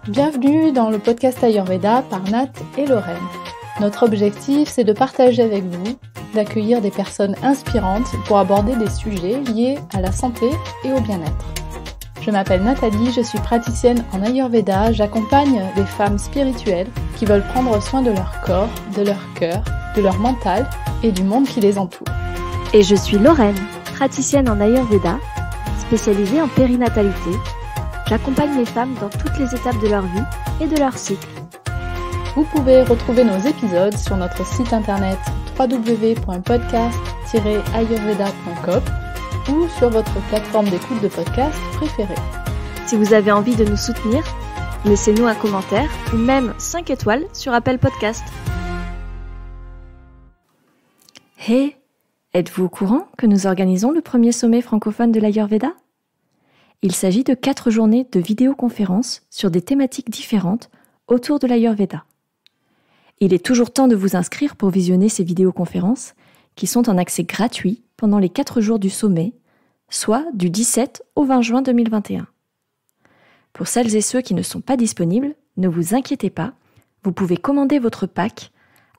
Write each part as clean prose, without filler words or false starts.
Bienvenue dans le podcast Ayurveda par Nat et Lorraine. Notre objectif, c'est de partager avec vous, d'accueillir des personnes inspirantes pour aborder des sujets liés à la santé et au bien-être. Je m'appelle Nathalie, je suis praticienne en Ayurveda, j'accompagne des femmes spirituelles qui veulent prendre soin de leur corps, de leur cœur, de leur mental et du monde qui les entoure. Et je suis Lorraine, praticienne en Ayurveda, spécialisée en périnatalité. J'accompagne les femmes dans toutes les étapes de leur vie et de leur cycle. Vous pouvez retrouver nos épisodes sur notre site internet www.podcast-ayurveda.com ou sur votre plateforme d'écoute de podcast préférée. Si vous avez envie de nous soutenir, laissez-nous un commentaire ou même 5 étoiles sur Apple Podcast. Hey, êtes-vous au courant que nous organisons le premier sommet francophone de l'Ayurveda ? Il s'agit de 4 journées de vidéoconférences sur des thématiques différentes autour de l'Ayurveda. Il est toujours temps de vous inscrire pour visionner ces vidéoconférences qui sont en accès gratuit pendant les 4 jours du sommet, soit du 17 au 20 juin 2021. Pour celles et ceux qui ne sont pas disponibles, ne vous inquiétez pas, vous pouvez commander votre pack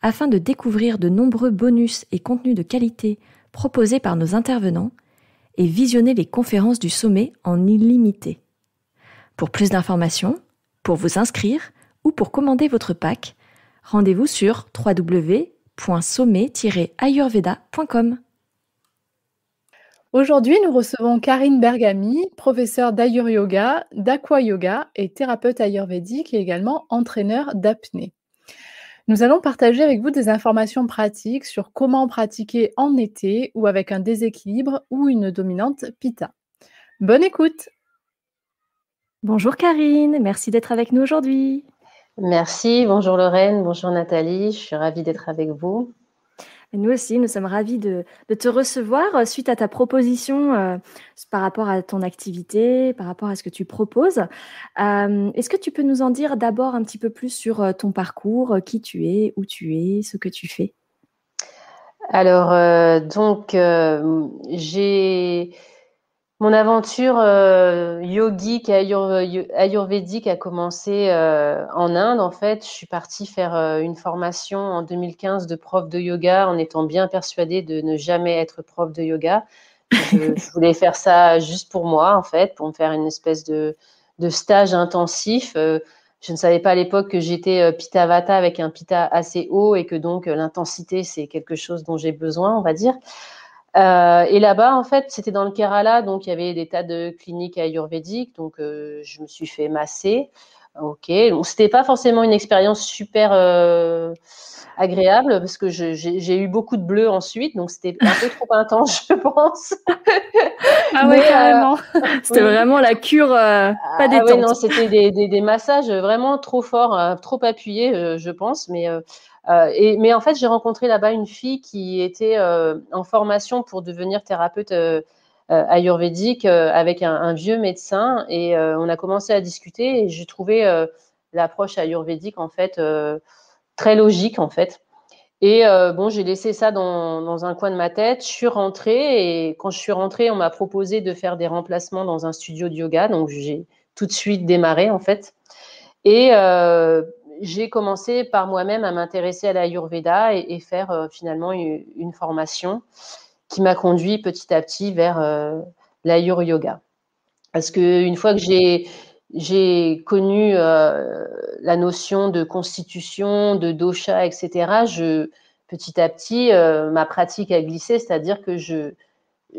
afin de découvrir de nombreux bonus et contenus de qualité proposés par nos intervenants et visionner les conférences du sommet en illimité. Pour plus d'informations, pour vous inscrire ou pour commander votre pack, rendez-vous sur www.sommet-ayurveda.com. Aujourd'hui, nous recevons Karine Bergami, professeure d'Ayur Yoga, d'Aqua Yoga et thérapeute ayurvédique et également entraîneur d'apnée. Nous allons partager avec vous des informations pratiques sur comment pratiquer en été ou avec un déséquilibre ou une dominante pitta. Bonne écoute! Bonjour Karine, merci d'être avec nous aujourd'hui. Merci, bonjour Lorraine, bonjour Nathalie, je suis ravie d'être avec vous. Nous aussi, nous sommes ravis de te recevoir suite à ta proposition par rapport à ton activité, par rapport à ce que tu proposes. Est-ce que tu peux nous en dire d'abord un petit peu plus sur ton parcours, qui tu es, où tu es, ce que tu fais ? Alors, j'ai mon aventure yogique ayurvédique a commencé en Inde. En fait, je suis partie faire une formation en 2015 de prof de yoga en étant bien persuadée de ne jamais être prof de yoga. Je voulais faire ça juste pour moi, en fait, pour me faire une espèce de stage intensif. Je ne savais pas à l'époque que j'étais Pitta Vata avec un Pitta assez haut et que donc l'intensité, c'est quelque chose dont j'ai besoin, on va dire. Et là-bas, en fait, c'était dans le Kerala, donc il y avait des tas de cliniques ayurvédiques, donc je me suis fait masser. Ok, donc c'était pas forcément une expérience super agréable parce que j'ai eu beaucoup de bleus ensuite, donc c'était un peu trop intense, je pense. Ah ouais, carrément. C'était vraiment la cure pas détente. Ah ouais, non, c'était des massages vraiment trop forts, trop appuyés, je pense, mais en fait, j'ai rencontré là-bas une fille qui était en formation pour devenir thérapeute ayurvédique avec un vieux médecin et on a commencé à discuter et j'ai trouvé l'approche ayurvédique en fait très logique en fait. Et j'ai laissé ça dans un coin de ma tête. Je suis rentrée et quand je suis rentrée, on m'a proposé de faire des remplacements dans un studio de yoga, donc j'ai tout de suite démarré en fait. Et j'ai commencé par moi-même à m'intéresser à l'Ayurveda et faire finalement une formation qui m'a conduit petit à petit vers l'Ayur Yoga. Parce qu'une fois que j'ai connu la notion de constitution, de dosha, etc., petit à petit, ma pratique a glissé, c'est-à-dire que je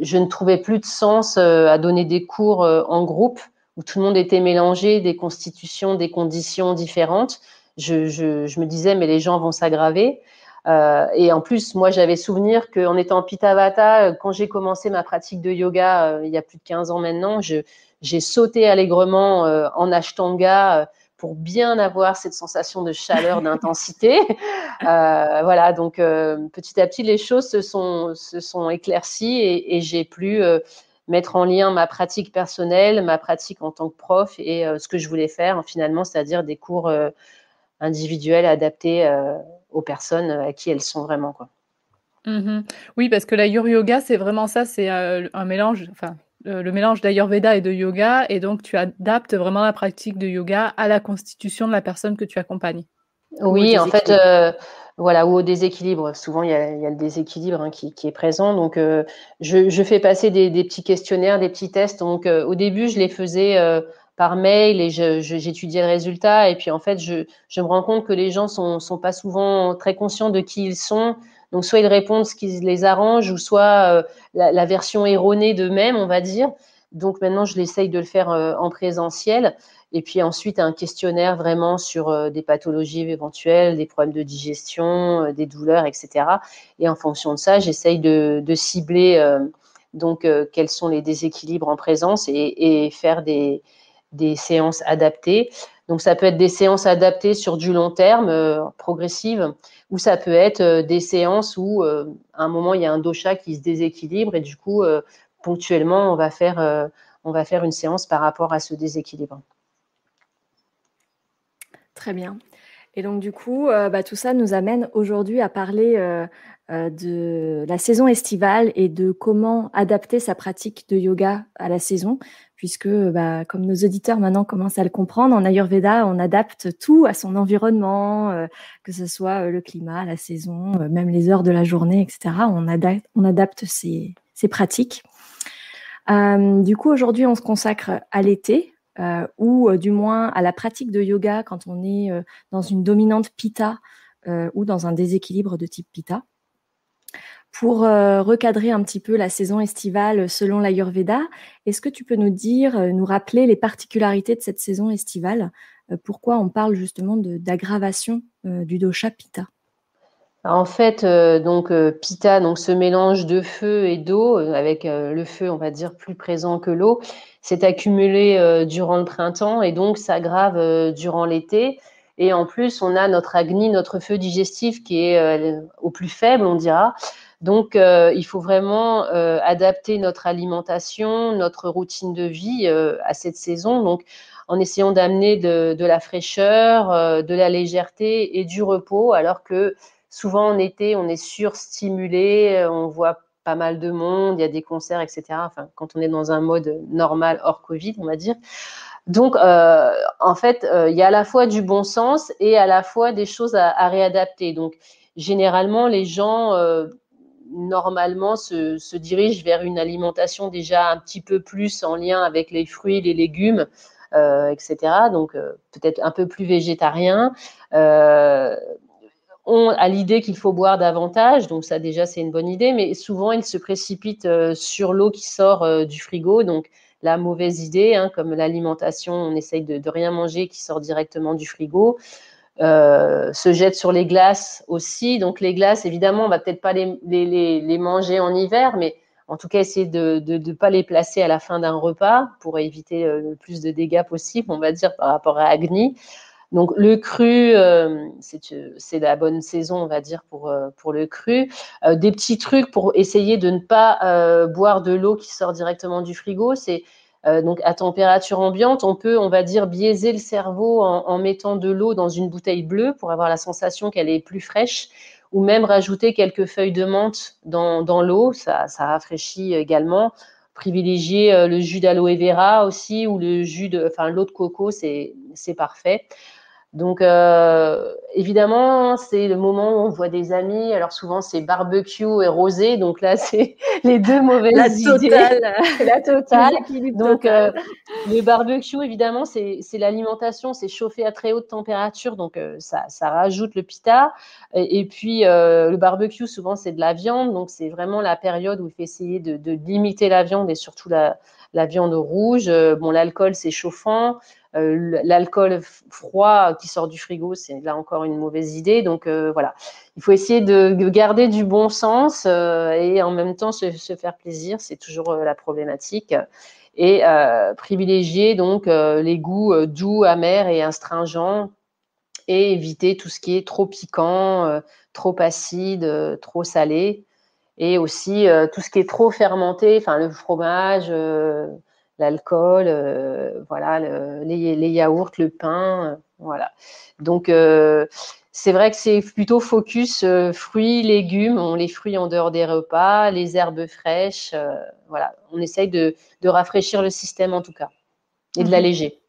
ne trouvais plus de sens à donner des cours en groupe où tout le monde était mélangé, des constitutions, des conditions différentes. Je me disais, mais les gens vont s'aggraver. Et en plus, moi, j'avais souvenir qu'en étant Pitta Vata, quand j'ai commencé ma pratique de yoga il y a plus de 15 ans maintenant, j'ai sauté allègrement en Ashtanga pour bien avoir cette sensation de chaleur, d'intensité. Voilà, donc petit à petit, les choses se sont éclaircies et j'ai pu mettre en lien ma pratique personnelle, ma pratique en tant que prof et ce que je voulais faire finalement, c'est-à-dire des cours individuels adaptés aux personnes à qui elles sont vraiment, quoi. Mmh. Oui, parce que l'Ayur Yoga, c'est vraiment ça, c'est un mélange, enfin, le mélange d'Ayurveda et de yoga, et donc tu adaptes vraiment la pratique de yoga à la constitution de la personne que tu accompagnes. Oui, en fait, voilà, ou au déséquilibre. Souvent, il y a le déséquilibre qui est présent. Donc, je fais passer des petits questionnaires, des petits tests. Donc, au début, je les faisais par mail et j'étudiais le résultat. Et puis, en fait, je me rends compte que les gens sont pas souvent très conscients de qui ils sont. Donc, soit ils répondent ce qui les arrange, ou soit la version erronée d'eux-mêmes, on va dire. Donc, maintenant, je l'essaye de le faire en présentiel. Et puis ensuite, un questionnaire vraiment sur des pathologies éventuelles, des problèmes de digestion, des douleurs, etc. Et en fonction de ça, j'essaye de cibler quels sont les déséquilibres en présence et faire des séances adaptées. Donc, ça peut être des séances adaptées sur du long terme, progressives, ou ça peut être des séances où, à un moment, il y a un dosha qui se déséquilibre et du coup, ponctuellement, on va faire une séance par rapport à ce déséquilibre. Très bien. Et donc du coup, tout ça nous amène aujourd'hui à parler de la saison estivale et de comment adapter sa pratique de yoga à la saison, puisque comme nos auditeurs maintenant commencent à le comprendre, en Ayurveda, on adapte tout à son environnement, que ce soit le climat, la saison, même les heures de la journée, etc. On adapte ces pratiques. Du coup, aujourd'hui, on se consacre à l'été, ou du moins à la pratique de yoga quand on est dans une dominante pitta ou dans un déséquilibre de type pitta. Pour recadrer un petit peu la saison estivale selon l'Ayurveda, est-ce que tu peux nous rappeler les particularités de cette saison estivale, pourquoi on parle justement d'aggravation du dosha pitta? En fait, pitta, donc ce mélange de feu et d'eau, avec le feu, on va dire, plus présent que l'eau, s'est accumulé durant le printemps et donc s'aggrave durant l'été. Et en plus, on a notre agni, notre feu digestif qui est au plus faible, on dira. Donc, il faut vraiment adapter notre alimentation, notre routine de vie à cette saison. Donc, en essayant d'amener de la fraîcheur, de la légèreté et du repos, alors que souvent en été, on est surstimulé, on voit pas mal de monde, il y a des concerts, etc. Enfin, quand on est dans un mode normal hors Covid, on va dire. Donc, en fait, il y a à la fois du bon sens et à la fois des choses à réadapter. Donc, généralement, les gens, normalement, se dirigent vers une alimentation déjà un petit peu plus en lien avec les fruits, les légumes, etc. Donc, peut-être un peu plus végétarien. On a l'idée qu'il faut boire davantage, donc ça déjà c'est une bonne idée, mais souvent ils se précipitent sur l'eau qui sort du frigo, donc la mauvaise idée, comme l'alimentation, on essaye de rien manger qui sort directement du frigo, se jette sur les glaces aussi, donc les glaces évidemment on va peut-être pas les manger en hiver, mais en tout cas essayer de ne pas les placer à la fin d'un repas pour éviter le plus de dégâts possible, on va dire par rapport à Agni. Donc le cru, c'est la bonne saison, on va dire, pour le cru. Des petits trucs pour essayer de ne pas boire de l'eau qui sort directement du frigo, c'est donc à température ambiante, on va dire, biaiser le cerveau en mettant de l'eau dans une bouteille bleue pour avoir la sensation qu'elle est plus fraîche, ou même rajouter quelques feuilles de menthe dans l'eau, ça rafraîchit également. Privilégier le jus d'aloe vera aussi, ou l'eau de coco, c'est parfait. Donc, évidemment, c'est le moment où on voit des amis. Alors, souvent, c'est barbecue et rosé. Donc là, c'est les deux mauvaises idées. La totale. Donc, le barbecue, évidemment, c'est l'alimentation. C'est chauffé à très haute température. Donc, ça rajoute le pitta. Et puis, le barbecue, souvent, c'est de la viande. Donc, c'est vraiment la période où il faut essayer de limiter la viande et surtout la viande rouge. Bon, l'alcool, c'est chauffant. L'alcool froid qui sort du frigo, c'est là encore une mauvaise idée. Donc voilà, il faut essayer de garder du bon sens et en même temps se faire plaisir, c'est toujours la problématique. Et privilégier donc les goûts doux, amers et astringents, et éviter tout ce qui est trop piquant, trop acide, trop salé, et aussi tout ce qui est trop fermenté, enfin le fromage, l'alcool, voilà, les yaourts, le pain, voilà. Donc c'est vrai que c'est plutôt focus fruits, légumes, les fruits en dehors des repas, les herbes fraîches. Voilà, on essaye de rafraîchir le système en tout cas et de l'alléger.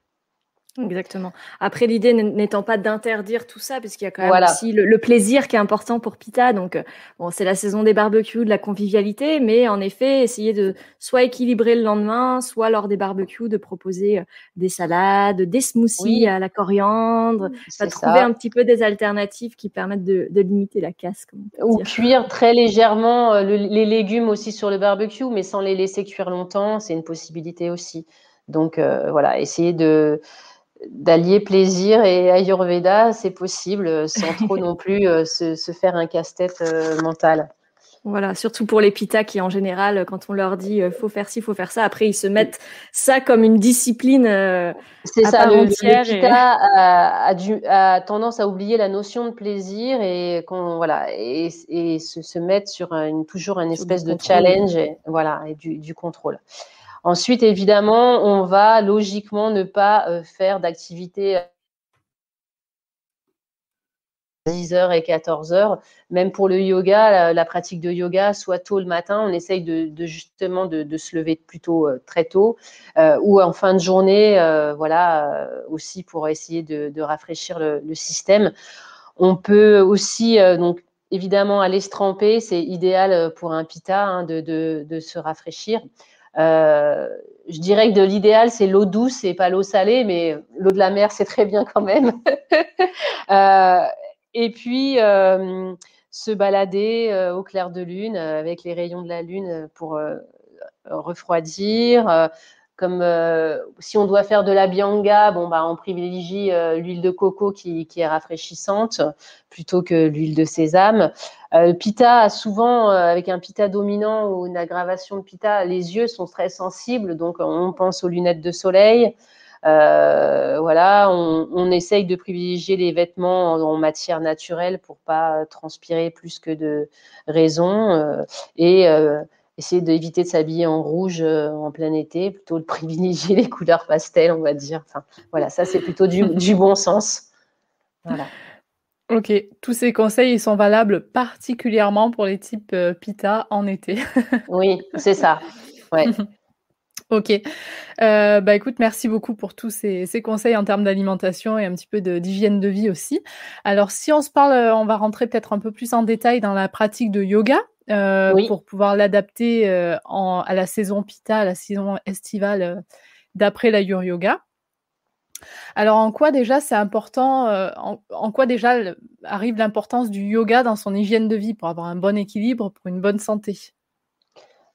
Exactement. Après, l'idée n'étant pas d'interdire tout ça, parce qu'il y a quand même Voilà. aussi le plaisir qui est important pour Pita. Donc, bon, c'est la saison des barbecues, de la convivialité, mais en effet, essayer de soit équilibrer le lendemain, soit lors des barbecues, de proposer des salades, des smoothies à la coriandre, c'est trouver ça. un petit peu des alternatives qui permettent de limiter la casse, comme on peut Ou dire. cuire très légèrement les légumes aussi sur le barbecue, mais sans les laisser cuire longtemps, c'est une possibilité aussi. Donc voilà, essayer d'allier plaisir et Ayurveda, c'est possible, sans trop non plus se faire un casse-tête mental. Voilà, surtout pour les pitas qui, en général, quand on leur dit faut faire ci, faut faire ça, après ils se mettent ça comme une discipline c'est à ça, part entière. le pita a tendance à oublier la notion de plaisir et se mettre sur toujours une espèce de challenge et du contrôle. Ensuite, évidemment, on va logiquement ne pas faire d'activité 10h et 14h. Même pour le yoga, la pratique de yoga, soit tôt le matin, on essaye justement de se lever plutôt très tôt, ou en fin de journée, aussi pour essayer de rafraîchir le système. On peut aussi, donc évidemment, aller se tremper, c'est idéal pour un pitta de se rafraîchir. Je dirais que l'idéal, c'est l'eau douce et pas l'eau salée, mais l'eau de la mer, c'est très bien quand même. Et puis, se balader au clair de lune avec les rayons de la lune pour refroidir. Comme si on doit faire de la bianga, on privilégie l'huile de coco qui est rafraîchissante plutôt que l'huile de sésame. Pitta a souvent, avec un pitta dominant ou une aggravation de pitta, les yeux sont très sensibles, donc on pense aux lunettes de soleil. On essaye de privilégier les vêtements en matière naturelle pour pas transpirer plus que de raison et essayer d'éviter de s'habiller en rouge en plein été, plutôt de privilégier les couleurs pastel, on va dire. Enfin, voilà, ça c'est plutôt du bon sens. Voilà. Ok, tous ces conseils ils sont valables particulièrement pour les types Pitta en été. Oui, c'est ça. Ouais. Ok. Écoute, merci beaucoup pour tous ces conseils en termes d'alimentation et un petit peu d'hygiène de vie aussi. Alors, si on se parle, on va rentrer peut-être un peu plus en détail dans la pratique de yoga pour pouvoir l'adapter à la saison Pitta, à la saison estivale d'après l'Ayur Yoga. Alors, en quoi déjà c'est important, en quoi déjà arrive l'importance du yoga dans son hygiène de vie pour avoir un bon équilibre, pour une bonne santé?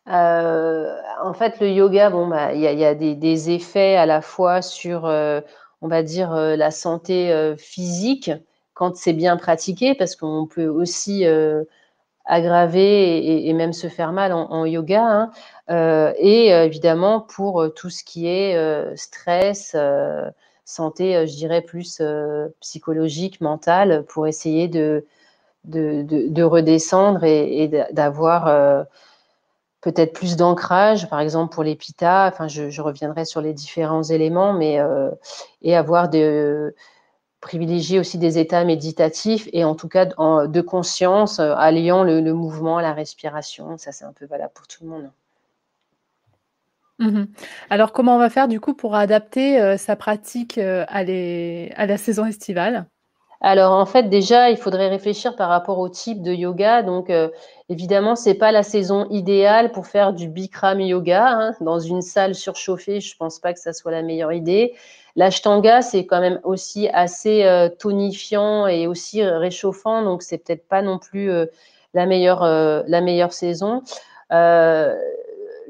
En fait, le yoga, il y a des effets à la fois sur, on va dire, la santé physique quand c'est bien pratiqué, parce qu'on peut aussi aggraver et même se faire mal en yoga, hein. Et évidemment pour tout ce qui est stress, santé, je dirais plus psychologique, mentale, pour essayer de redescendre et d'avoir peut-être plus d'ancrage, par exemple pour les pitta. Enfin, je reviendrai sur les différents éléments, mais et privilégier aussi des états méditatifs et en tout cas de conscience, alliant le mouvement à la respiration. Ça, c'est un peu valable pour tout le monde. Mmh. Alors comment on va faire du coup pour adapter sa pratique à la saison estivale? Alors en fait, déjà, il faudrait réfléchir par rapport au type de yoga. Donc évidemment, c'est pas la saison idéale pour faire du Bikram yoga, hein. Dans une salle surchauffée, je pense pas que ça soit la meilleure idée. L'Ashtanga, c'est quand même aussi assez tonifiant et aussi réchauffant, donc c'est peut-être pas non plus la meilleure saison.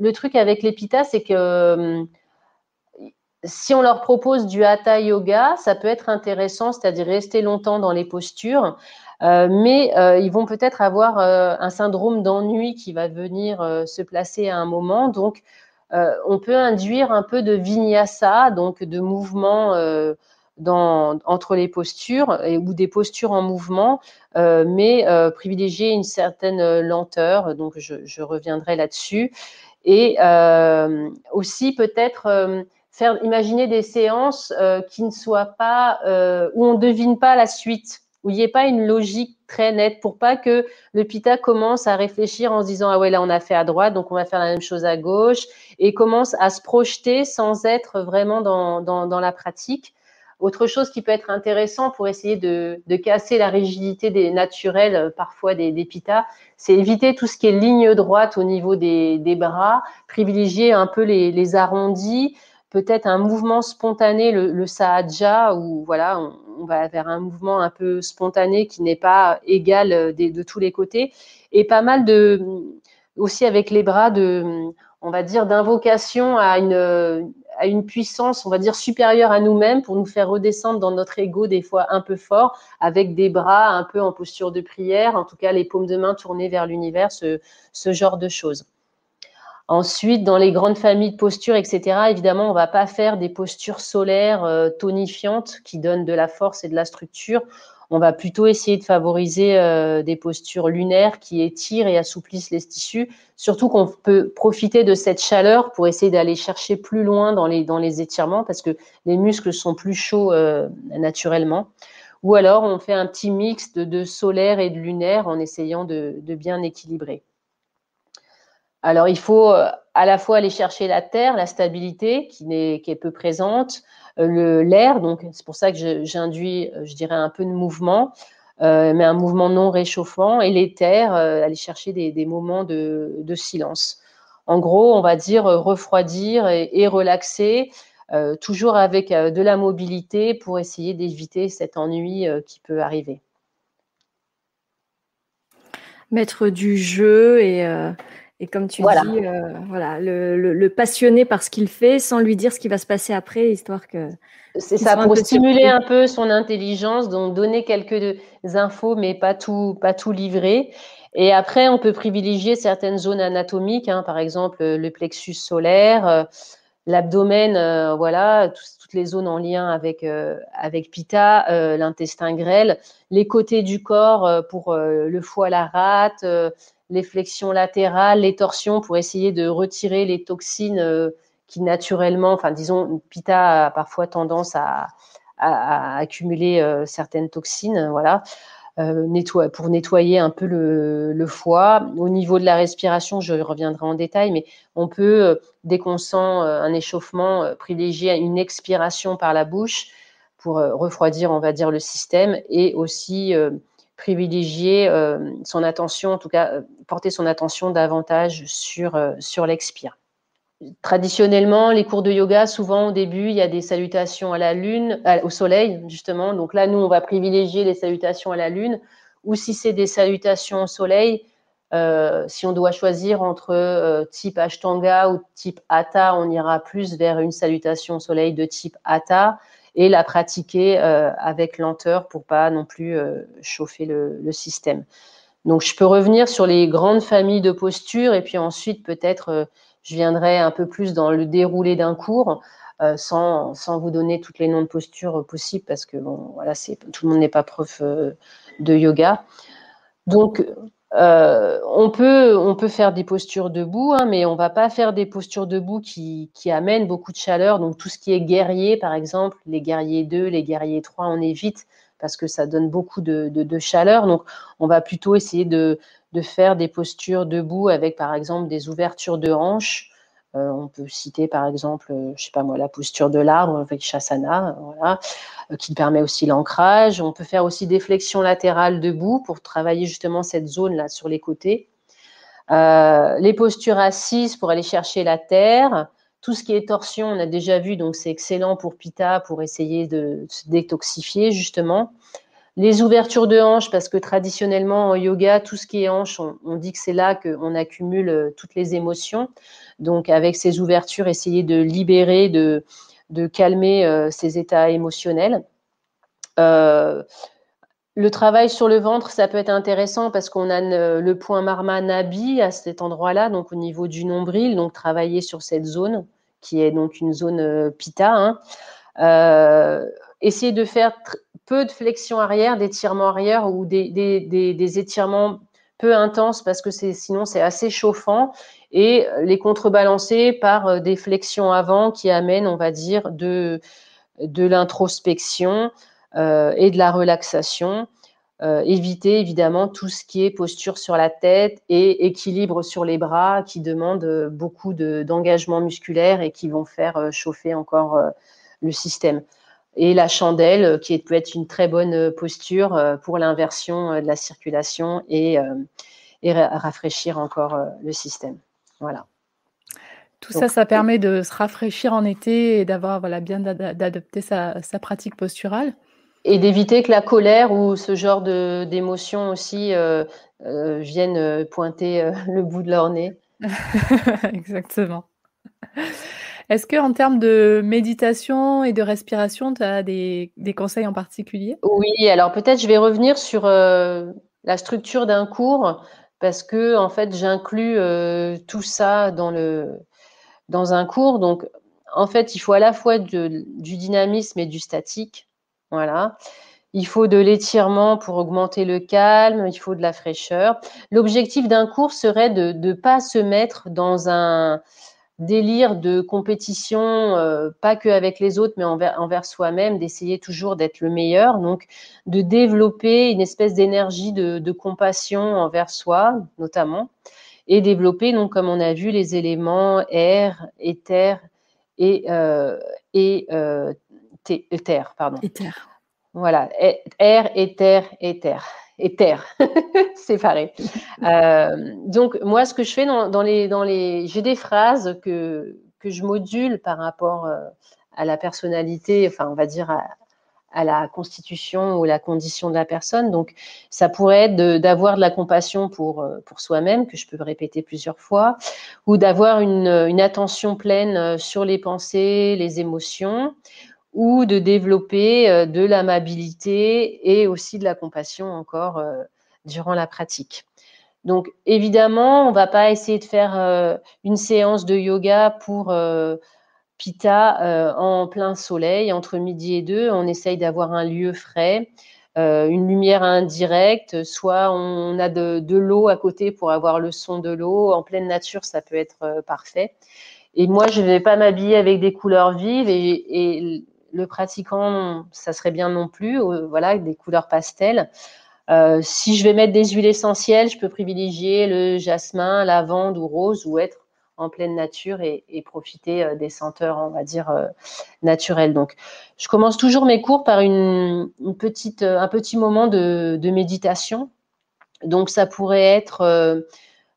Le truc avec les pittas, c'est que si on leur propose du hatha yoga, ça peut être intéressant, c'est-à-dire rester longtemps dans les postures, mais ils vont peut-être avoir un syndrome d'ennui qui va venir se placer à un moment. Donc, on peut induire un peu de vinyasa, donc de mouvement entre les postures ou des postures en mouvement, mais privilégier une certaine lenteur. Donc, je reviendrai là-dessus. Et aussi peut-être imaginer des séances qui ne soient pas où on ne devine pas la suite. où il n'y ait pas une logique très nette pour pas que le pitta commence à réfléchir en se disant « Ah ouais, là, on a fait à droite, donc on va faire la même chose à gauche » et commence à se projeter sans être vraiment dans la pratique. Autre chose qui peut être intéressant pour essayer de casser la rigidité naturelle parfois des pittas, c'est éviter tout ce qui est ligne droite au niveau des bras, privilégier un peu les arrondis, peut-être un mouvement spontané, le sahaja, où voilà, on va vers un mouvement un peu spontané qui n'est pas égal de tous les côtés, et pas mal aussi avec les bras on va dire, d'invocation à une puissance, on va dire, supérieure à nous-mêmes pour nous faire redescendre dans notre ego des fois un peu fort, avec des bras un peu en posture de prière, en tout cas les paumes de main tournées vers l'univers, ce genre de choses. Ensuite, dans les grandes familles de postures, etc., évidemment, on ne va pas faire des postures solaires tonifiantes qui donnent de la force et de la structure. On va plutôt essayer de favoriser des postures lunaires qui étirent et assouplissent les tissus. Surtout qu'on peut profiter de cette chaleur pour essayer d'aller chercher plus loin dans les étirements parce que les muscles sont plus chauds naturellement. Ou alors, on fait un petit mix de solaire et de lunaire en essayant de bien équilibrer. Alors, il faut à la fois aller chercher la terre, la stabilité qui est peu présente, l'air, donc c'est pour ça que j'induis, je dirais, un peu de mouvement, mais un mouvement non réchauffant, et les terres, aller chercher des moments de silence. En gros, on va dire refroidir et relaxer, toujours avec de la mobilité pour essayer d'éviter cet ennui qui peut arriver. Mettre du jeu et comme tu Voilà. dis, voilà, le passionner par ce qu'il fait sans lui dire ce qui va se passer après, histoire que… C'est ça, pour stimuler un peu son intelligence, donc donner quelques infos, mais pas tout livrer. Et après, on peut privilégier certaines zones anatomiques, hein, par exemple le plexus solaire, l'abdomen, voilà, toutes les zones en lien avec Pitta, l'intestin grêle, les côtés du corps pour le foie, la rate, les flexions latérales, les torsions pour essayer de retirer les toxines qui naturellement, enfin disons, Pitta a parfois tendance à accumuler certaines toxines, voilà. Pour nettoyer un peu le foie. Au niveau de la respiration, je reviendrai en détail, mais on peut, dès qu'on sent un échauffement, privilégier une expiration par la bouche pour refroidir, on va dire, le système, et aussi privilégier son attention, en tout cas porter son attention davantage sur l'expire. Traditionnellement, les cours de yoga, souvent au début, il y a des salutations à la lune, au soleil, justement. Donc là, nous, on va privilégier les salutations à la lune. Ou si c'est des salutations au soleil, si on doit choisir entre type Ashtanga ou type Hatha, on ira plus vers une salutation au soleil de type Hatha et la pratiquer avec lenteur pour pas non plus chauffer le système. Donc, je peux revenir sur les grandes familles de postures et puis ensuite, peut-être, je viendrai un peu plus dans le déroulé d'un cours sans vous donner tous les noms de postures possibles parce que, bon, voilà, tout le monde n'est pas prof de yoga. Donc, on peut faire des postures debout, hein, mais on ne va pas faire des postures debout qui amènent beaucoup de chaleur. Donc, tout ce qui est guerrier, par exemple, les guerriers 2, les guerriers 3, on évite parce que ça donne beaucoup de chaleur. Donc, on va plutôt essayer de faire des postures debout avec, par exemple, des ouvertures de hanches. On peut citer, par exemple, je sais pas moi, la posture de l'arbre avec Shasana, voilà, qui permet aussi l'ancrage. On peut faire aussi des flexions latérales debout pour travailler justement cette zone-là sur les côtés. Les postures assises pour aller chercher la terre. Tout ce qui est torsion, on a déjà vu, donc c'est excellent pour Pitta, pour essayer de se détoxifier justement. Les ouvertures de hanches, parce que traditionnellement en yoga, tout ce qui est hanche, on dit que c'est là qu'on accumule toutes les émotions. Donc avec ces ouvertures, essayer de libérer, de calmer ces états émotionnels. Le travail sur le ventre, ça peut être intéressant parce qu'on a le point Marma Nabi à cet endroit-là, donc au niveau du nombril, donc travailler sur cette zone qui est donc une zone Pitta. Hein. Essayer de faire peu de flexion arrière, d'étirements arrière ou des étirements peu intenses parce que sinon c'est assez chauffant, et les contrebalancer par des flexions avant qui amènent, on va dire, de l'introspection et de la relaxation. éviter évidemment tout ce qui est posture sur la tête et équilibre sur les bras qui demandent beaucoup d'engagement musculaire et qui vont faire chauffer encore le système. Et la chandelle qui peut être une très bonne posture pour l'inversion de la circulation et rafraîchir encore le système. Voilà. Tout ça, ça permet de se rafraîchir en été et d'avoir bien d'adopter sa pratique posturale. Et d'éviter que la colère ou ce genre d'émotions aussi viennent pointer le bout de leur nez. Exactement. Est-ce qu'en termes de méditation et de respiration, tu as des conseils en particulier? Oui, alors peut-être je vais revenir sur la structure d'un cours parce que en fait j'inclus tout ça dans un cours. Donc en fait il faut à la fois du dynamisme et du statique. Voilà. Il faut de l'étirement pour augmenter le calme, il faut de la fraîcheur. L'objectif d'un cours serait de ne pas se mettre dans un délire de compétition, pas qu'avec les autres, mais envers soi-même, d'essayer toujours d'être le meilleur. Donc, de développer une espèce d'énergie de compassion envers soi, notamment, et développer, donc, comme on a vu, les éléments air, éther et terre, pardon. Éther. Voilà, air, éther, séparé. Donc moi, ce que je fais j'ai des phrases que je module par rapport à la personnalité, enfin on va dire à la constitution ou la condition de la personne. Donc ça pourrait être d'avoir de la compassion pour soi-même, que je peux répéter plusieurs fois, ou d'avoir une attention pleine sur les pensées, les émotions, ou de développer de l'amabilité et aussi de la compassion encore durant la pratique. Donc évidemment, on ne va pas essayer de faire une séance de yoga pour Pitta en plein soleil, entre midi et 2. On essaye d'avoir un lieu frais, une lumière indirecte, soit on a de l'eau à côté pour avoir le son de l'eau. En pleine nature, ça peut être parfait. Et moi, je ne vais pas m'habiller avec des couleurs vives et le pratiquant, ça serait bien non plus, voilà, des couleurs pastel. Si je vais mettre des huiles essentielles, je peux privilégier le jasmin, lavande ou rose, ou être en pleine nature et profiter des senteurs, on va dire, naturelles. Donc, je commence toujours mes cours par un petit moment de méditation. Donc, ça pourrait être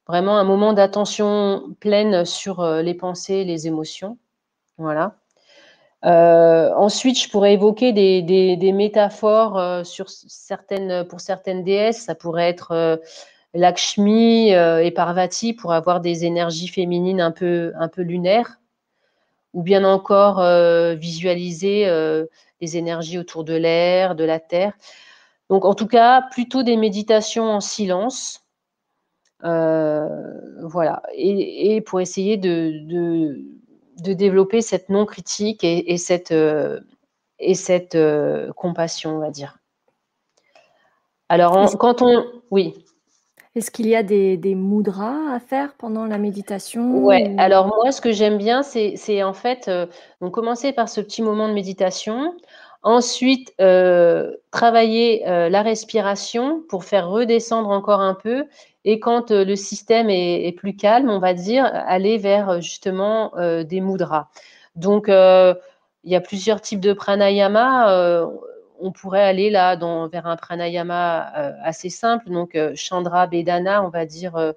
vraiment un moment d'attention pleine sur les pensées, les émotions. Voilà. Ensuite, je pourrais évoquer des métaphores pour certaines déesses. Ça pourrait être Lakshmi et Parvati pour avoir des énergies féminines un peu lunaires, ou bien encore visualiser les énergies autour de l'air, de la terre. Donc, en tout cas, plutôt des méditations en silence. Voilà. Et pour essayer de développer cette non-critique et cette compassion, on va dire. Alors, oui. Est-ce qu'il y a des mudras à faire pendant la méditation? Ouais. Alors moi, ce que j'aime bien, c'est en fait, donc commencer par ce petit moment de méditation. Ensuite, travailler la respiration pour faire redescendre encore un peu. Et quand le système est plus calme, on va dire, aller vers justement des mudras. Donc, il y a plusieurs types de pranayama. On pourrait aller là vers un pranayama assez simple. Donc, Chandra Bedana, on va dire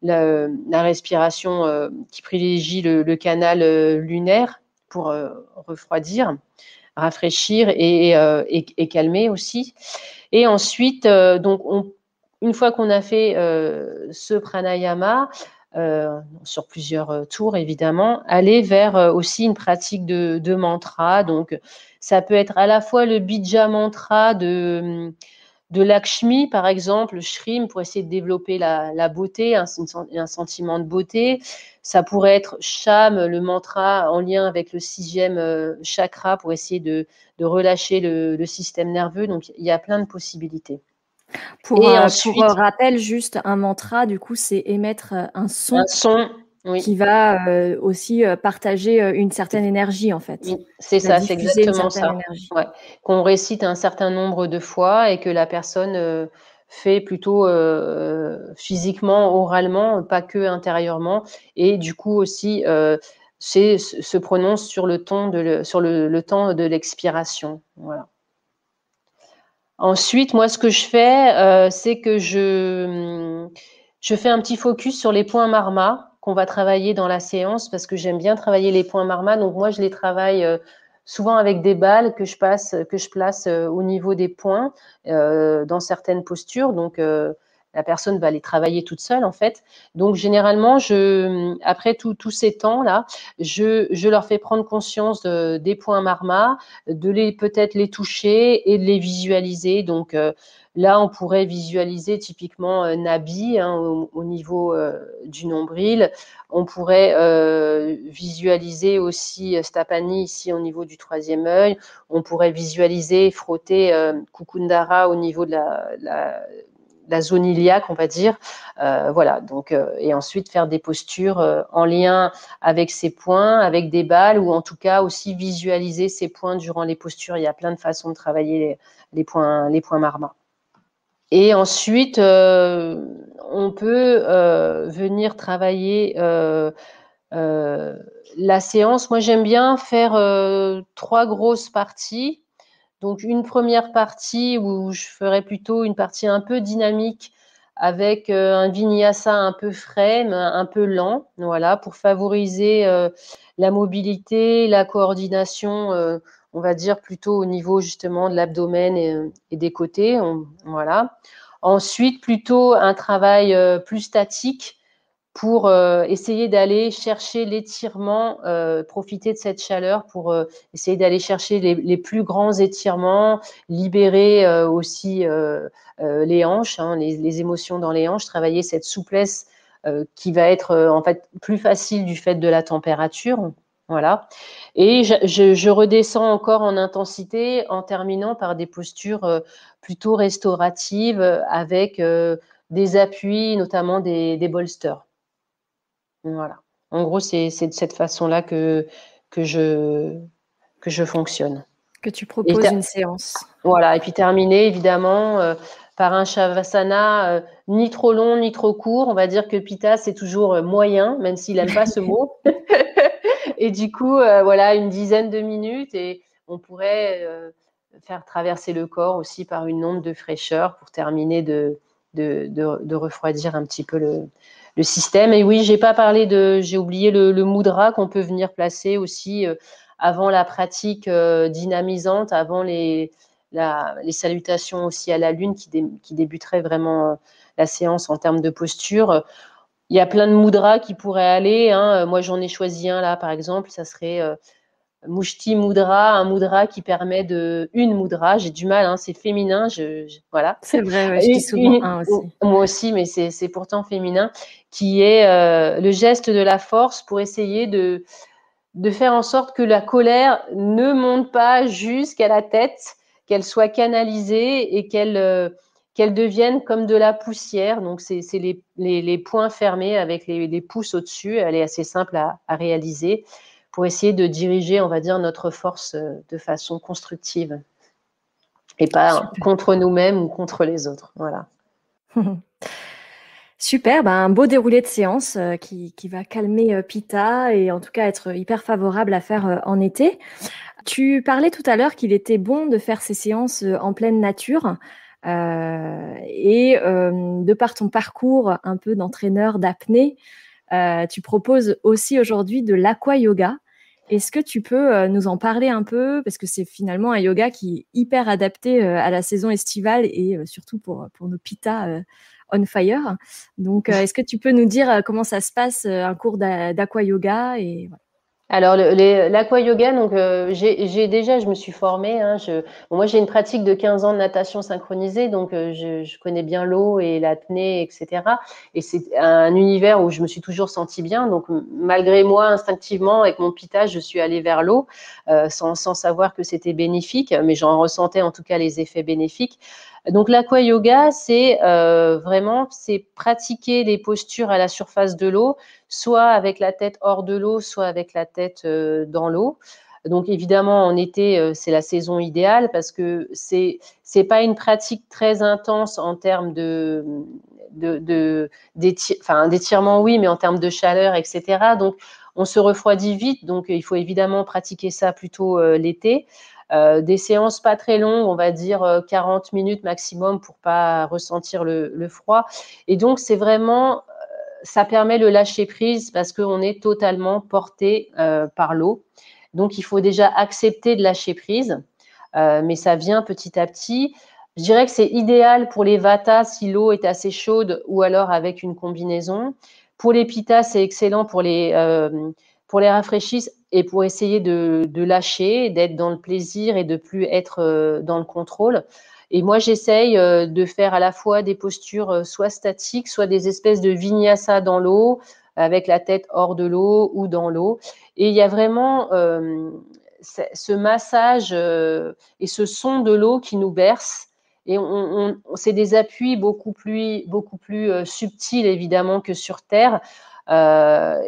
la respiration qui privilégie le canal lunaire pour refroidir, rafraîchir et calmer aussi. Et ensuite, donc une fois qu'on a fait ce pranayama, sur plusieurs tours évidemment, aller vers aussi une pratique de mantra. Donc, ça peut être à la fois le bija mantra de Lakshmi, par exemple, Shrim, pour essayer de développer la beauté, un sentiment de beauté. Ça pourrait être Sham, le mantra en lien avec le 6e chakra, pour essayer de relâcher le système nerveux. Donc, il y a plein de possibilités. Pour rappel, juste un mantra, du coup, c'est émettre un son. Un son, Oui. qui va aussi partager une certaine énergie, en fait. C'est ça, c'est Diffuser une exactement certaine ça. énergie. Ouais. Qu'on récite un certain nombre de fois et que la personne fait plutôt physiquement, oralement, pas que intérieurement. Et du coup aussi, se prononce sur le temps de l'expiration. Voilà. Ensuite, moi, ce que je fais, c'est que je fais un petit focus sur les points marma qu'on va travailler dans la séance parce que j'aime bien travailler les points marma. Donc, moi, je les travaille souvent avec des balles que je place au niveau des points dans certaines postures. Donc, la personne va les travailler toute seule, en fait. Donc, généralement, après tous ces temps-là, je leur fais prendre conscience des points marma, peut-être les toucher et de les visualiser. Donc, là, on pourrait visualiser typiquement Nabi au niveau du nombril. On pourrait visualiser aussi Stapani ici au niveau du troisième œil. On pourrait visualiser, frotter Kukundara au niveau de la zone iliaque, on va dire. Voilà. Donc, et ensuite faire des postures en lien avec ces points, avec des balles, ou en tout cas aussi visualiser ces points durant les postures. Il y a plein de façons de travailler les points marma. Et ensuite, on peut venir travailler la séance. Moi, j'aime bien faire 3 grosses parties. Donc, une première partie où je ferais plutôt une partie un peu dynamique avec un vinyasa un peu frais, mais un peu lent, voilà, pour favoriser la mobilité, la coordination, on va dire plutôt au niveau justement de l'abdomen et des côtés, voilà. Ensuite, plutôt un travail plus statique pour essayer d'aller chercher l'étirement, profiter de cette chaleur pour essayer d'aller chercher les plus grands étirements, libérer aussi les hanches, les émotions dans les hanches, travailler cette souplesse qui va être en fait plus facile du fait de la température. Voilà. Et je redescends encore en intensité en terminant par des postures plutôt restauratives avec des appuis, notamment des bolsters. Voilà. En gros, c'est de cette façon-là que je fonctionne. Que tu proposes une séance. Voilà. Et puis terminer, évidemment, par un Shavasana ni trop long, ni trop court. On va dire que Pitta, c'est toujours moyen, même s'il n'aime pas ce mot. Et du coup, voilà, une dizaine de minutes et on pourrait faire traverser le corps aussi par une onde de fraîcheur pour terminer de refroidir un petit peu le système. Et oui, j'ai oublié le mudra qu'on peut venir placer aussi avant la pratique dynamisante, avant les salutations aussi à la lune qui débuteraient vraiment la séance en termes de posture. Il y a plein de mudras qui pourraient aller. Moi, j'en ai choisi un là, par exemple. Ça serait Mushti Mudra, un mudra qui permet une mudra. J'ai du mal, c'est féminin. Voilà. C'est vrai, ouais, je dis souvent un aussi. Moi aussi, mais c'est pourtant féminin, qui est le geste de la force pour essayer de faire en sorte que la colère ne monte pas jusqu'à la tête, qu'elle soit canalisée et qu'elle devienne comme de la poussière. Donc, c'est les poings fermés avec les pouces au-dessus. Elle est assez simple à réaliser pour essayer de diriger, on va dire, notre force de façon constructive et pas contre nous-mêmes ou contre les autres. Voilà. Super, un beau déroulé de séance qui va calmer Pitta et en tout cas être hyper favorable à faire en été. Tu parlais tout à l'heure qu'il était bon de faire ces séances en pleine nature et de par ton parcours un peu d'entraîneur d'apnée, tu proposes aussi aujourd'hui de l'aquayoga. Est-ce que tu peux nous en parler un peu? Parce que c'est finalement un yoga qui est hyper adapté à la saison estivale et surtout pour nos Pitta on fire. Donc, est-ce que tu peux nous dire comment ça se passe, un cours d'aquayoga et voilà. Alors, l'aquayoga, donc je me suis formée. Moi, j'ai une pratique de 15 ans de natation synchronisée, donc je connais bien l'eau et l'apnée, etc. Et c'est un univers où je me suis toujours sentie bien. Donc, malgré moi, instinctivement, avec mon Pitta, je suis allée vers l'eau, sans savoir que c'était bénéfique, mais j'en ressentais en tout cas les effets bénéfiques. Donc l'aquayoga, c'est pratiquer les postures à la surface de l'eau, soit avec la tête hors de l'eau, soit avec la tête dans l'eau. Donc évidemment, en été, c'est la saison idéale parce que c'est pas une pratique très intense en termes d'étirement, oui, mais en termes de chaleur, etc. Donc on se refroidit vite, donc il faut évidemment pratiquer ça plutôt l'été. Des séances pas très longues, on va dire 40 minutes maximum pour pas ressentir le froid. Et donc c'est vraiment, ça permet le lâcher prise parce qu'on est totalement porté par l'eau. Donc il faut déjà accepter de lâcher prise, mais ça vient petit à petit. Je dirais que c'est idéal pour les Vata si l'eau est assez chaude ou alors avec une combinaison. Pour les Pitta, c'est excellent pour les rafraîchir et pour essayer de lâcher, d'être dans le plaisir et de plus être dans le contrôle. Et moi, j'essaye de faire à la fois des postures soit statiques, soit des espèces de vinyasa dans l'eau, avec la tête hors de l'eau ou dans l'eau. Et il y a vraiment ce massage et ce son de l'eau qui nous berce. Et c'est des appuis beaucoup plus subtils, évidemment, que sur Terre. Voilà,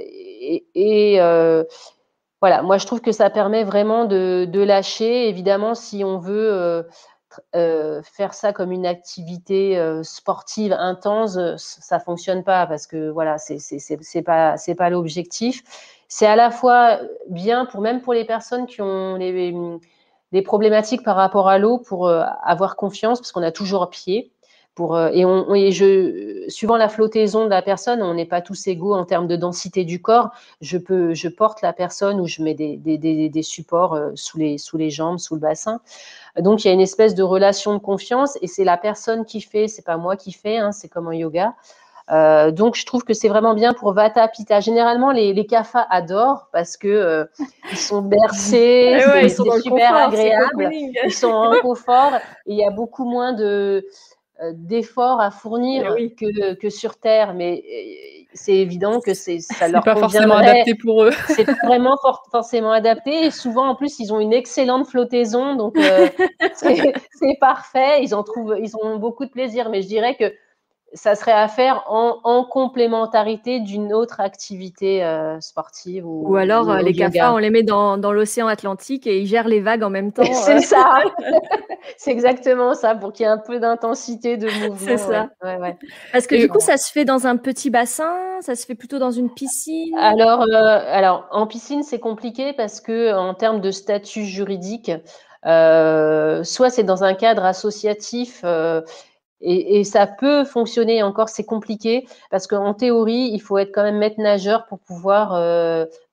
moi, je trouve que ça permet vraiment de lâcher. Évidemment, si on veut faire ça comme une activité sportive intense, ça fonctionne pas parce que voilà, c'est pas l'objectif. C'est à la fois bien même pour les personnes qui ont des problématiques par rapport à l'eau pour avoir confiance parce qu'on a toujours pied. Suivant la flottaison de la personne, on n'est pas tous égaux en termes de densité du corps. Je porte la personne ou je mets des supports sous les jambes, sous le bassin. Donc, il y a une espèce de relation de confiance et c'est la personne qui fait, c'est pas moi qui fais, hein, c'est comme en yoga. Donc, je trouve que c'est vraiment bien pour Vata, Pitta. Généralement, les kaphas adorent parce que ils sont bercés, ouais, ils sont c'est super confort, agréable, ils sont en confort et il y a beaucoup moins d'efforts à fournir que sur Terre. Mais c'est évident que ça leur pas conviendrait. forcément adapté pour eux. C'est vraiment forcément adapté. Et souvent, en plus, ils ont une excellente flottaison. Donc, c'est parfait. Ils ont beaucoup de plaisir. Mais je dirais que ça serait à faire en complémentarité d'une autre activité sportive ou alors les kaphas, on les met dans l'océan Atlantique et ils gèrent les vagues en même temps. C'est ça. C'est exactement ça, pour qu'il y ait un peu d'intensité de mouvement. C'est ça. Ouais. Parce que du coup, ça se fait dans un petit bassin, ça se fait plutôt dans une piscine. Alors en piscine, c'est compliqué parce que en termes de statut juridique, soit c'est dans un cadre associatif. Et ça peut fonctionner, encore c'est compliqué parce qu'en théorie, il faut être quand même maître nageur pour pouvoir,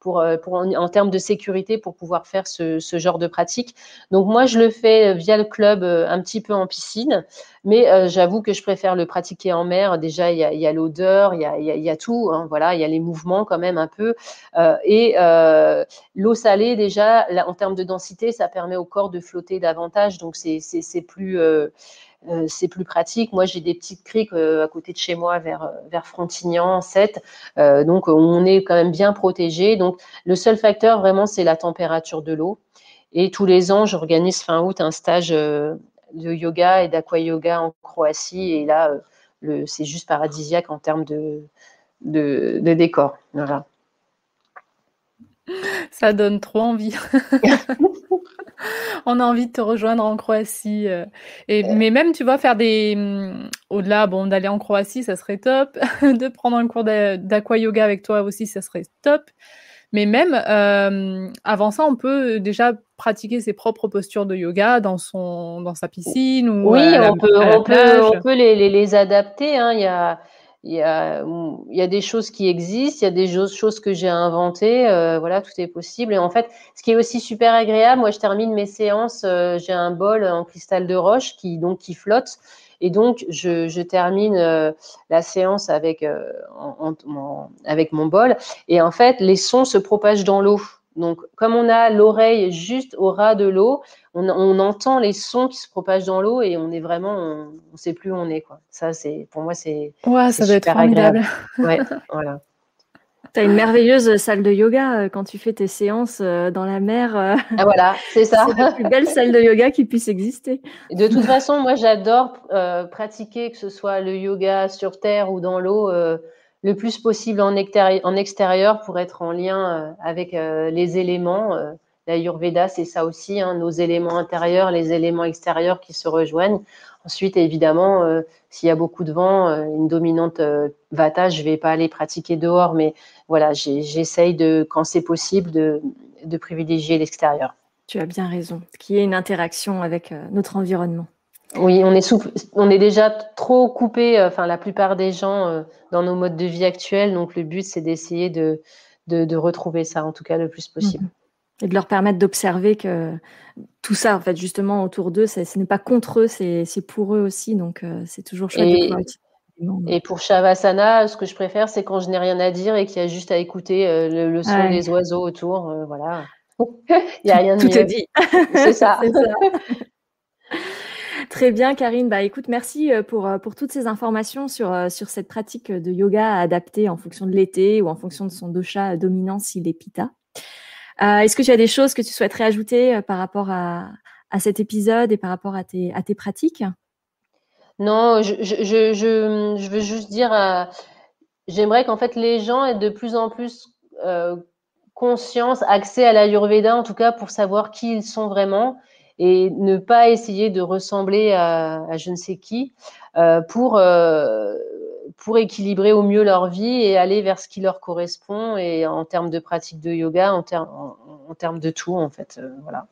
en termes de sécurité, pour pouvoir faire ce genre de pratique. Donc moi, je le fais via le club, un petit peu en piscine, mais j'avoue que je préfère le pratiquer en mer. Déjà, il y a l'odeur, il y a tout, hein, voilà, il y a les mouvements quand même un peu. L'eau salée, déjà, là, en termes de densité, ça permet au corps de flotter davantage, donc c'est plus pratique. Moi, j'ai des petites criques à côté de chez moi vers Frontignan, 7. Donc, on est quand même bien protégé. Donc, le seul facteur, vraiment, c'est la température de l'eau. Et tous les ans, j'organise fin août un stage de yoga et d'aquayoga en Croatie. Et là, c'est juste paradisiaque en termes de décor. Voilà. Ça donne trop envie. On a envie de te rejoindre en Croatie. Mais même, tu vois, faire au-delà, d'aller en Croatie, ça serait top. De prendre un cours d'aquayoga avec toi aussi, ça serait top. Mais même, avant ça, on peut déjà pratiquer ses propres postures de yoga dans sa piscine ou oui, à la plage. On peut les adapter, hein. Il y a des choses qui existent, il y a des choses que j'ai inventées, voilà, tout est possible. Et en fait, ce qui est aussi super agréable, moi, je termine mes séances, j'ai un bol en cristal de roche qui flotte. Et donc, je termine la séance avec mon bol. Et en fait, les sons se propagent dans l'eau. Donc, comme on a l'oreille juste au ras de l'eau, on entend les sons qui se propagent dans l'eau et on est vraiment, on ne sait plus où on est, quoi. Ça, pour moi, c'est ça doit être super formidable. agréable. Ouais, voilà. Tu as une merveilleuse salle de yoga quand tu fais tes séances dans la mer. Ah, voilà, c'est ça. C'est la plus belle salle de yoga qui puisse exister. De toute façon, moi, j'adore pratiquer, que ce soit le yoga sur terre ou dans l'eau, le plus possible en extérieur pour être en lien avec les éléments. L'Ayurveda, c'est ça aussi, hein, nos éléments intérieurs, les éléments extérieurs qui se rejoignent. Ensuite, évidemment, s'il y a beaucoup de vent, une dominante Vata, je ne vais pas aller pratiquer dehors, mais voilà, j'essaye quand c'est possible, de privilégier l'extérieur. Tu as bien raison, qu'il y ait une interaction avec notre environnement. Oui, on est déjà trop coupé, enfin la plupart des gens dans nos modes de vie actuels. Donc le but, c'est d'essayer de retrouver ça, en tout cas le plus possible. Et de leur permettre d'observer que tout ça, en fait, justement autour d'eux, ce n'est pas contre eux, c'est pour eux aussi. Donc c'est toujours chouette de pouvoir utiliser. Et pour Shavasana, ce que je préfère, c'est quand je n'ai rien à dire et qu'il y a juste à écouter le son des oiseaux autour. Voilà. Il n'y a rien de mieux. Tout est dit. C'est ça. C'est ça. Très bien, Karine. Bah, écoute, merci pour toutes ces informations sur cette pratique de yoga adaptée en fonction de l'été ou en fonction de son dosha dominant s'il est pitta. Est-ce que tu as des choses que tu souhaiterais ajouter par rapport à cet épisode et par rapport à tes pratiques? Non, je veux juste dire, j'aimerais qu'en fait les gens aient de plus en plus conscience, accès à l'Ayurveda, en tout cas pour savoir qui ils sont vraiment et ne pas essayer de ressembler à je ne sais qui pour équilibrer au mieux leur vie et aller vers ce qui leur correspond et en termes de pratique de yoga, en termes de tout en fait. Voilà.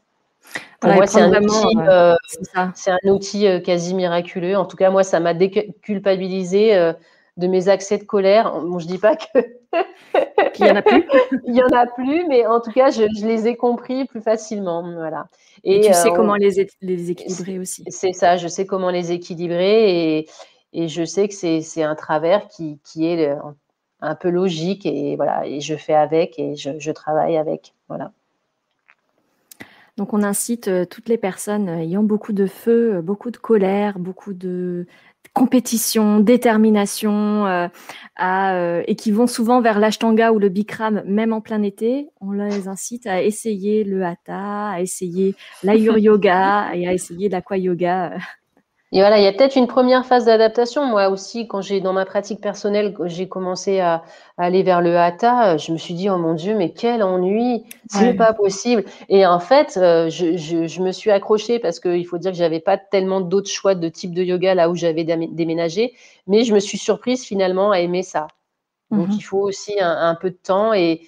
Pour moi, c'est un outil quasi miraculeux. En tout cas, moi, ça m'a déculpabilisé de mes accès de colère. Bon, je dis pas que qu'il y en a plus. Il y en a plus, mais en tout cas, je les ai compris plus facilement. Voilà. Et tu sais comment les équilibrer aussi. C'est ça, je sais comment les équilibrer et je sais que c'est un travers qui est un peu logique et voilà. Et je fais avec et je travaille avec. Voilà. Donc, on incite toutes les personnes ayant beaucoup de feu, beaucoup de colère, beaucoup de compétition, détermination, et qui vont souvent vers l'ashtanga ou le bikram, même en plein été. On les incite à essayer le hatha, à essayer l'ayur yoga et à essayer l'aqua yoga. Et voilà, il y a peut-être une première phase d'adaptation. Moi aussi, quand dans ma pratique personnelle, j'ai commencé à aller vers le hatha, je me suis dit, oh mon Dieu, mais quel ennui, c'est pas possible. Et en fait, je me suis accrochée parce qu'il faut dire que j'avais pas tellement d'autres choix de type de yoga là où j'avais déménagé, mais je me suis surprise finalement à aimer ça. Donc, il faut aussi un peu de temps et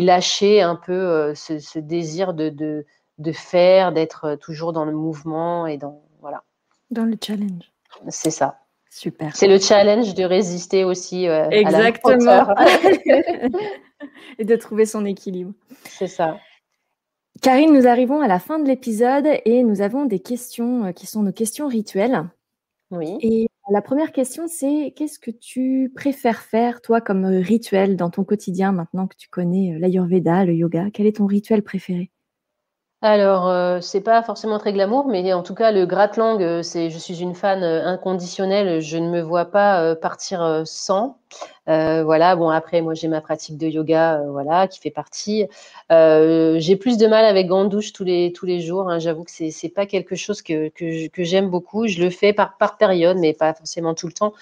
lâcher un peu ce désir de faire, d'être toujours dans le mouvement et voilà. Dans le challenge. C'est ça. Super. C'est le challenge de résister aussi exactement. à la hauteur. Et de trouver son équilibre. C'est ça. Karine, nous arrivons à la fin de l'épisode et nous avons des questions qui sont nos questions rituelles. Oui. Et la première question, c'est qu'est-ce que tu préfères faire, toi, comme rituel dans ton quotidien, maintenant que tu connais l'Ayurveda, le yoga? Quel est ton rituel préféré? Alors, c'est pas forcément très glamour, mais en tout cas, le gratte-langue, je suis une fan inconditionnelle. Je ne me vois pas partir sans. Voilà. Bon, après, moi, j'ai ma pratique de yoga, voilà, qui fait partie. J'ai plus de mal avec gants de douche tous les jours. Hein. J'avoue que c'est pas quelque chose que j'aime beaucoup. Je le fais par période, mais pas forcément tout le temps.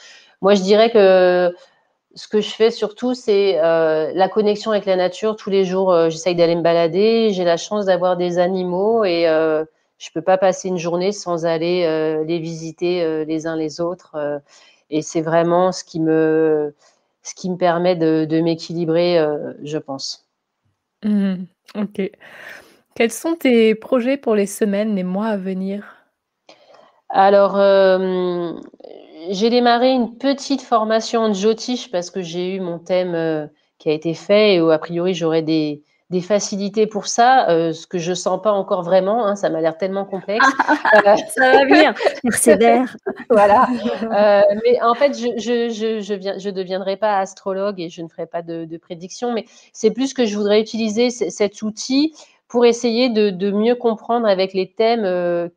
Moi, je dirais que ce que je fais surtout, c'est la connexion avec la nature. Tous les jours, j'essaye d'aller me balader. J'ai la chance d'avoir des animaux et je peux pas passer une journée sans aller les visiter les uns les autres. Et c'est vraiment ce qui me permet de m'équilibrer, je pense. Ok. Quels sont tes projets pour les semaines, les mois à venir? Alors, j'ai démarré une petite formation en Jyotish parce que j'ai eu mon thème qui a été fait et où, a priori, j'aurais des facilités pour ça, ce que je sens pas encore vraiment, hein, ça m'a l'air tellement complexe. Ça va venir, persévère. Voilà. Mais en fait, je deviendrai pas astrologue et je ne ferai pas de prédictions, mais c'est plus que je voudrais utiliser cet outil pour essayer de mieux comprendre avec les thèmes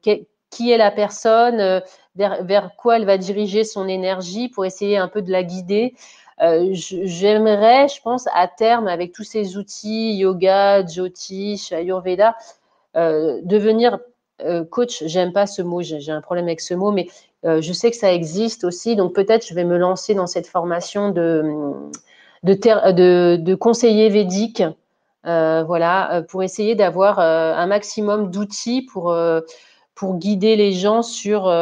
qui est la personne, vers quoi elle va diriger son énergie pour essayer un peu de la guider. J'aimerais, je pense, à terme, avec tous ces outils, yoga, Jyotish, Ayurveda, devenir coach. J'aime pas ce mot, j'ai un problème avec ce mot, mais je sais que ça existe aussi. Donc peut-être je vais me lancer dans cette formation de conseiller védique, voilà, pour essayer d'avoir un maximum d'outils pour guider les gens sur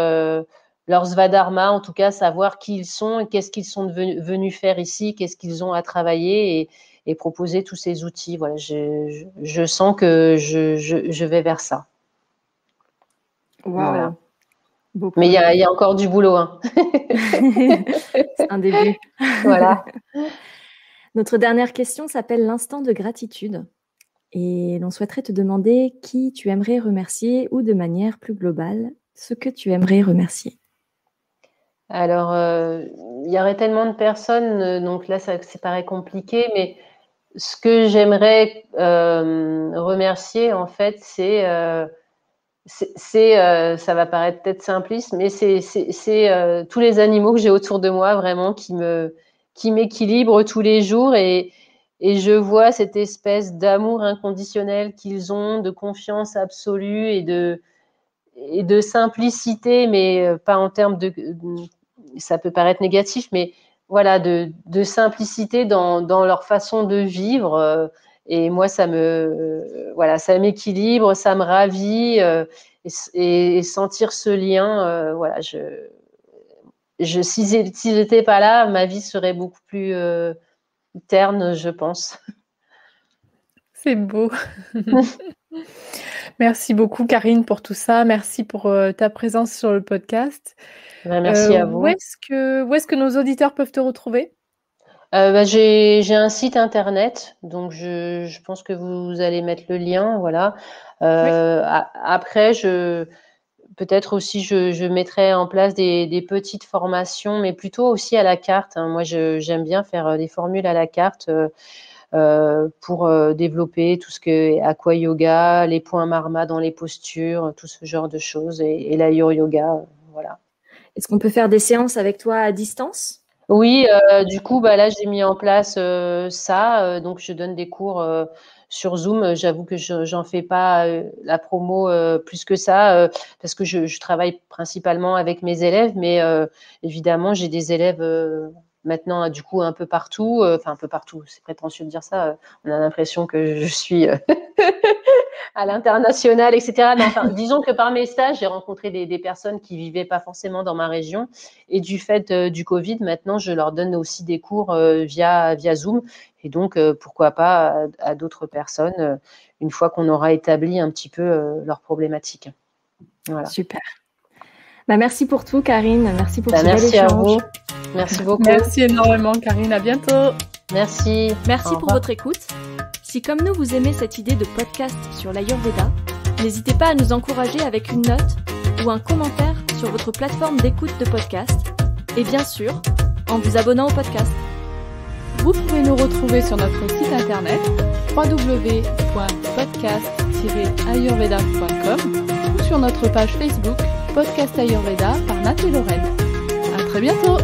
leur svadharma, en tout cas savoir qui ils sont et qu'est-ce qu'ils sont venus faire ici, qu'est-ce qu'ils ont à travailler et proposer tous ces outils. Voilà, je sens que je vais vers ça. Wow. Voilà. Mais il y a encore du boulot. Hein. C'est un début. Voilà. Notre dernière question s'appelle l'instant de gratitude. Et l'on souhaiterait te demander qui tu aimerais remercier ou de manière plus globale, ce que tu aimerais remercier. Alors, il y aurait tellement de personnes, donc là, ça paraît compliqué, mais ce que j'aimerais remercier, en fait, ça va paraître peut-être simpliste, mais c'est tous les animaux que j'ai autour de moi, vraiment, qui m'équilibrent tous les jours et je vois cette espèce d'amour inconditionnel qu'ils ont, de confiance absolue et de simplicité, mais pas en termes ça peut paraître négatif, mais voilà, de simplicité dans leur façon de vivre. Et moi, ça m'équilibre, ça me ravit, et sentir ce lien, voilà, si j'étais pas là, ma vie serait beaucoup plus terne, je pense. C'est beau. Merci beaucoup, Karine, pour tout ça. Merci pour ta présence sur le podcast. Merci à vous. Où est-ce que nos auditeurs peuvent te retrouver ? J'ai un site internet, donc je pense que vous allez mettre le lien, voilà. Oui. Après, peut-être aussi je mettrai en place des petites formations, mais plutôt aussi à la carte. Hein. Moi, j'aime bien faire des formules à la carte pour développer tout ce que est aqua yoga, les points marma dans les postures, tout ce genre de choses, et l'ayur yoga, voilà. Est-ce qu'on peut faire des séances avec toi à distance ? Oui, du coup, là, j'ai mis en place ça. Donc, je donne des cours sur Zoom. J'avoue que j'en fais pas la promo plus que ça parce que je travaille principalement avec mes élèves. Mais évidemment, j'ai des élèves maintenant, du coup, un peu partout. Enfin, un peu partout, c'est prétentieux de dire ça. On a l'impression que je suis à l'international, etc. Mais enfin, disons que par mes stages, j'ai rencontré des personnes qui vivaient pas forcément dans ma région. Et du fait du Covid, maintenant, je leur donne aussi des cours via Zoom. Et donc, pourquoi pas à d'autres personnes, une fois qu'on aura établi un petit peu leurs problématiques. Voilà. Super. Merci pour tout, Karine. Merci pour ce bel échange. Merci à vous. Merci beaucoup. Merci énormément, Karine. À bientôt. Merci. Merci pour votre écoute. Si comme nous, vous aimez cette idée de podcast sur l'Ayurveda, n'hésitez pas à nous encourager avec une note ou un commentaire sur votre plateforme d'écoute de podcast et bien sûr, en vous abonnant au podcast. Vous pouvez nous retrouver sur notre site internet www.podcast-ayurveda.com ou sur notre page Facebook Podcast Ayurveda par Nat et Lorraine. À très bientôt!